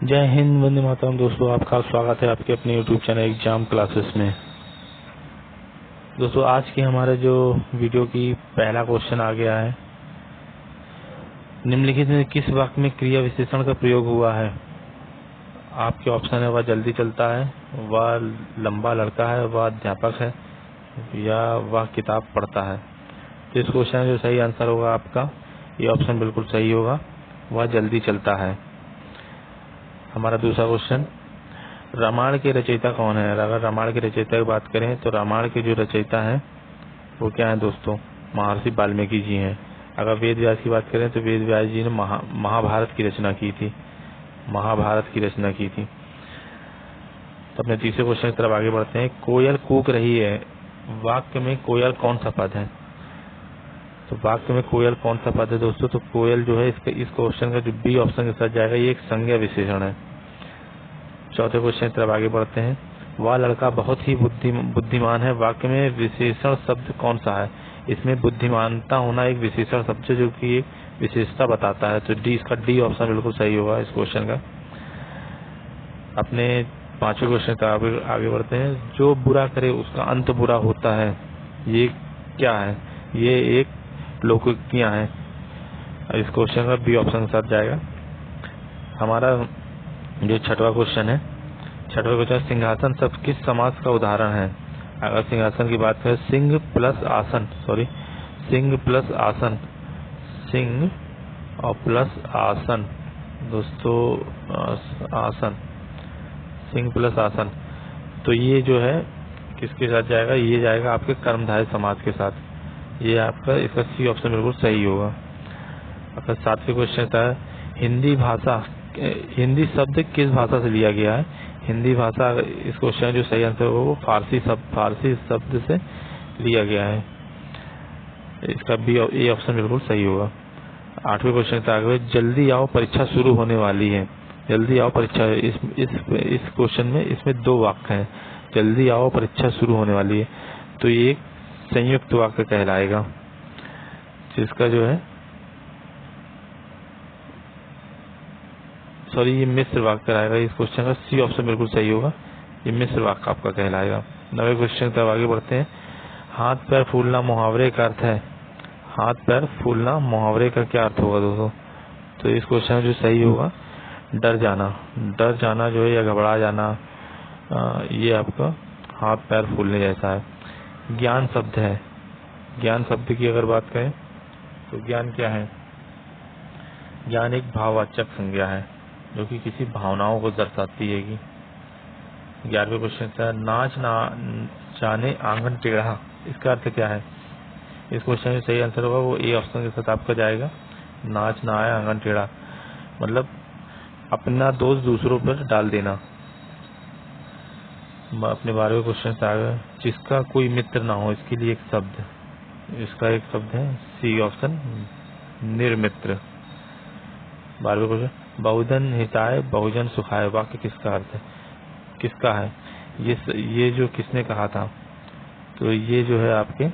जय हिंद, वंदे मातरम। दोस्तों, आपका स्वागत है आपके अपने यूट्यूब चैनल एग्जाम क्लासेस में। दोस्तों, आज की हमारे जो वीडियो की पहला क्वेश्चन आ गया है, निम्नलिखित में किस वाक्य में क्रिया विशेषण का प्रयोग हुआ है। आपके ऑप्शन है, वह जल्दी चलता है, वह लंबा लड़का है, वह अध्यापक है, या वह किताब पढ़ता है। तो इस क्वेश्चन में जो सही आंसर होगा आपका, ये ऑप्शन बिल्कुल सही होगा, वह जल्दी चलता है। हमारा दूसरा क्वेश्चन, रामायण के रचयिता कौन है। अगर रामायण के रचयिता की बात करें तो रामायण के जो रचयिता हैं वो क्या है दोस्तों, महर्षि वाल्मीकि जी हैं। अगर वेद व्यास की बात करें तो वेद व्यास जी ने महाभारत की रचना की थी, महाभारत की रचना की थी। तो अपने तीसरे क्वेश्चन की तरफ आगे बढ़ते हैं। कोयल कूक रही है, वाक्य में कोयल कौन सा पद है। तो वाक्य में कोयल कौन सा पद है दोस्तों, तो कोयल जो है इस क्वेश्चन का जो बी ऑप्शन के साथ जाएगा, ये एक संज्ञा विशेषण है। चौथे क्वेश्चन की तरफ आगे बढ़ते हैं। वह लड़का बहुत ही बुद्धिमान है, वाक्य में विशेषण शब्द कौन सा है। इसमें बुद्धिमानता होना एक विशेषण शब्द जो कि एक विशेषता बताता है, तो डी, इसका डी ऑप्शन बिल्कुल सही होगा इस क्वेश्चन का। अपने पांचवें क्वेश्चन का आगे बढ़ते हैं। जो बुरा करे उसका अंत बुरा होता है, ये क्या है। ये एक लोकोक्तियां है। इस क्वेश्चन का बी ऑप्शन के साथ जाएगा। हमारा जो छठवां क्वेश्चन है, छठवां क्वेश्चन, सिंहासन शब्द किस समास का उदाहरण है। अगर सिंहासन की बात करें, सिंह प्लस आसन, सिंह प्लस आसन, सिंह और प्लस आसन दोस्तों, आसन, सिंह प्लस आसन, तो ये जो है किसके साथ जाएगा, ये जाएगा आपके कर्मधारय समास के साथ। ये आपका इसका सी ऑप्शन बिल्कुल सही होगा। आपका सातवें क्वेश्चन था, हिंदी शब्द किस भाषा से लिया गया है। हिंदी भाषा, इस क्वेश्चन जो सही आंसर होगा वो फारसी शब्द से लिया गया है। इसका बी ए ऑप्शन बिल्कुल सही होगा। आठवें क्वेश्चन का आगे, जल्दी आओ परीक्षा शुरू होने वाली है। जल्दी आओ परीक्षा, इस क्वेश्चन में इसमें दो वाक्य हैं, जल्दी आओ परीक्षा शुरू होने वाली है, तो ये एक संयुक्त वाक्य कहलाएगा, जिसका जो है ये मिश्र वाक्य कहलाएगा। इस क्वेश्चन का सी ऑप्शन बिल्कुल सही होगा, ये मिश्र वाक्य आपका कहलाएगा। नवे क्वेश्चन तक आगे बढ़ते हैं। हाथ पैर फूलना मुहावरे का अर्थ है। हाथ पैर फूलना मुहावरे का क्या अर्थ होगा दोस्तों, तो इस क्वेश्चन में जो सही होगा, डर जाना। डर जाना जो है या घबरा जाना, ये आपका हाथ पैर फूलने जैसा है। ज्ञान शब्द है, ज्ञान शब्द की अगर बात करें तो ज्ञान क्या है, ज्ञान एक भाववाचक संज्ञा है जो कि किसी भावनाओं को दर्शाती है। 11वें क्वेश्चन का, नाच ना जाने आंगन टेढ़ा, इसका अर्थ क्या है। इस क्वेश्चन में सही आंसर होगा वो ए ऑप्शन के साथ आपका जाएगा। नाच ना आए आंगन टेढ़ा मतलब अपना दोष दूसरों पर डाल देना। अपने 12वें क्वेश्चन से आगे, जिसका कोई मित्र ना हो, इसके लिए एक शब्द, इसका एक शब्द है सी ऑप्शन, निर्मित्र। 12वें क्वेश्चन, बहुजन हिताय बहुजन सुखाय, वाक्य किसका अर्थ है, किसका है ये जो किसने कहा था, तो ये जो है आपके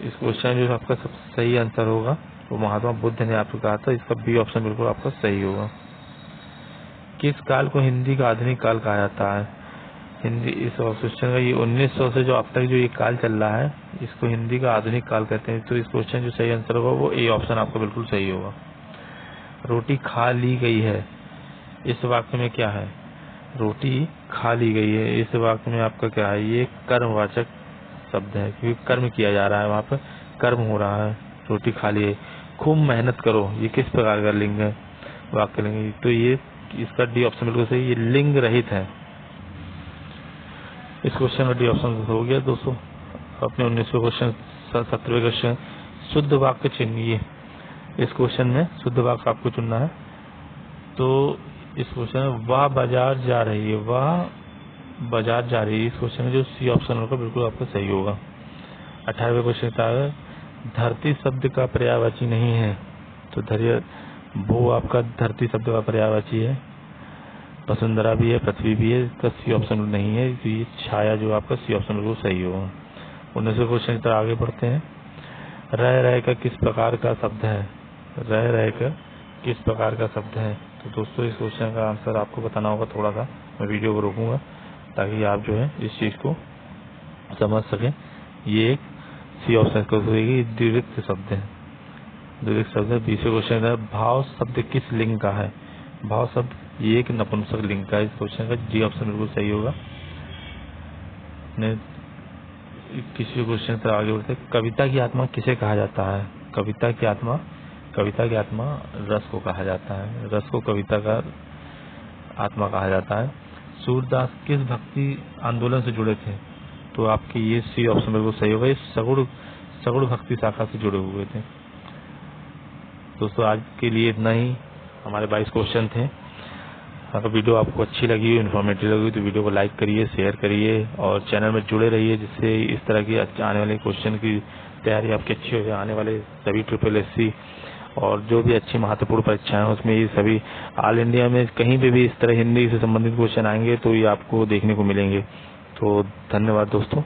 इस क्वेश्चन जो आपका सबसे सही आंसर होगा वो महात्मा बुद्ध ने आपको कहा था। इसका बी ऑप्शन बिल्कुल आपका सही होगा। किस काल को हिंदी का आधुनिक काल कहा जाता है। हिंदी, इस क्वेश्चन का ये 1900 से जो अब तक जो ये काल चल रहा है, इसको हिंदी का आधुनिक काल कहते हैं। तो इस क्वेश्चन जो सही आंसर होगा वो ए ऑप्शन आपका बिल्कुल सही होगा। रोटी खा ली गई है, इस वाक्य में क्या है, रोटी खा ली गई है, इस वाक्य में आपका क्या है, ये कर्मवाचक शब्द है क्योंकि कर्म किया जा रहा है, वहाँ पर कर्म हो रहा है। रोटी खा ली, खूब मेहनत करो, ये किस प्रकार का लिंग है, वाक्य लिंग, तो ये इसका डी ऑप्शन बिल्कुल सही, ये लिंग रहित है। इस क्वेश्चन का डी ऑप्शन हो गया दोस्तों। अपने 19वें क्वेश्चन, 17वें क्वेश्चन, शुद्ध वाक्य चुनिए। इस क्वेश्चन में शुद्ध वाक्य आपको चुनना है। तो इस क्वेश्चन में वह बाजार जा रही है, वह बाजार जा रही है, इस क्वेश्चन में जो सी ऑप्शन होगा बिल्कुल आपका सही होगा। 18वें क्वेश्चन का है, धरती शब्द का पर्यायवाची नहीं है, तो वो आपका धरती शब्द का पर्यायवाची है। वसुंधरा भी है, पृथ्वी भी है, इसका सी ऑप्शन नहीं है, तो ये छाया जो आपका सी ऑप्शन बिल्कुल सही होगा। 19वें क्वेश्चन की तरफ आगे बढ़ते हैं। रह रह का किस प्रकार का शब्द है, रह रह का किस प्रकार का शब्द है। तो दोस्तों इस क्वेश्चन का आंसर आपको बताना होगा। थोड़ा सा मैं वीडियो को रोकूंगा ताकि आप जो है इस चीज को समझ सकें। ये एक सी ऑप्शन को द्विलिंग शब्द है। द्विलिंग शब्द है। 20वें क्वेश्चन है भाव शब्द किस लिंग का है। भाव शब्द ये एक नपुंसक लिंग का है। इस क्वेश्चन का जी ऑप्शन बिल्कुल सही होगा। किसी क्वेश्चन से आगे बढ़ते। कविता की आत्मा किसे कहा जाता है। कविता की आत्मा रस को कहा जाता है। रस को कविता का आत्मा कहा जाता है। सूरदास किस भक्ति आंदोलन से जुड़े थे। तो आपके ये सी ऑप्शन बिल्कुल सही होगा। ये सगुण भक्ति शाखा से जुड़े हुए थे। दोस्तों आज के लिए इतना ही। हमारे 22 क्वेश्चन थे। अगर वीडियो आपको अच्छी लगी, इन्फॉर्मेटिव लगी तो वीडियो को लाइक करिए, शेयर करिए और चैनल में जुड़े रहिए, जिससे इस तरह की आने वाले क्वेश्चन की तैयारी आपकी अच्छी हो जाए। आने वाले सभी SSSC और जो भी अच्छी महत्वपूर्ण परीक्षाएं हैं उसमें ये सभी ऑल इंडिया में कहीं पे भी इस तरह हिंदी से संबंधित क्वेश्चन आएंगे तो ये आपको देखने को मिलेंगे। तो धन्यवाद दोस्तों।